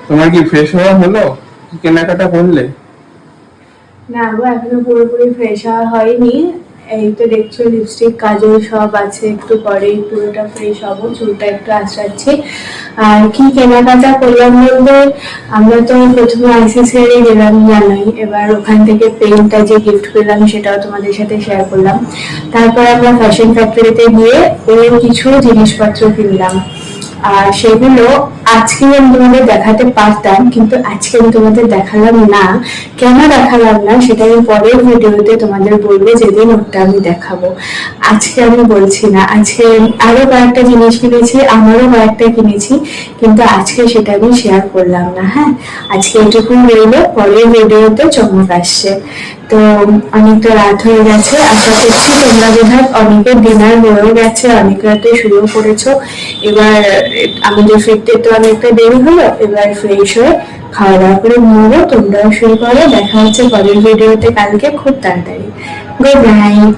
তোমার কি ফ্রেশ হওয়া হলো? কেনাকাটা করলে? না গো, এখনো পুরোপুরি ফ্রেশ হওয়া হয়নি। এই তো দেখছো, লিপস্টিক কাজল সব আছে, একটু পরেই পুরোটা ফ্রেশ হবো, চুলটা একটু আঁচড়াচ্ছি। আর কি কেনাকাটা করলাম বলতে, আমরা তো প্রথমে আইসিসিআরই গেলাম জানোই, এবার ওখান থেকে পেনটা যে গিফট পেলাম সেটাও তোমাদের সাথে শেয়ার করলাম। তারপর আমরা ফ্যাশন ফ্যাক্টরিতে গিয়ে ওর কিছু জিনিসপত্র কিনলাম। আর সেগুলো আজকে আমি তোমাদের দেখাতে পারতাম, কিন্তু আজকে আমি তোমাদের দেখালাম না। কেন দেখালাম না সেটা আমি পরের ভিডিওতে তোমাদের বলবো, যেদিন ওটা আমি দেখাবো। আজকে আমি বলছি না। আজকে আরো কয়েকটা জিনিস কিনেছি, আমারও কয়েকটা কিনেছি, কিন্তু আজকে সেটা আমি শেয়ার করলাম না। হ্যাঁ, আজকে এটুকুই রইলো, পরের ভিডিওতে চমক আসছে। তো অনেকটা রাত হয়ে গেছে, আশা করছি তোমরা বোধহয় অনেকের ডিনার হয়েও গেছে, অনেক রাতে শুয়েও পড়েছো। এবার আমাদের ফিরতে তো অনেকটা দেরি হলো, এবার ফ্রেশ হয়ে খাওয়া দাওয়া করে ঘুমবো। তোমরাও শুয়ে পড়ো, দেখা হচ্ছে পরের ভিডিওতে কালকে খুব তাড়াতাড়ি। Good night.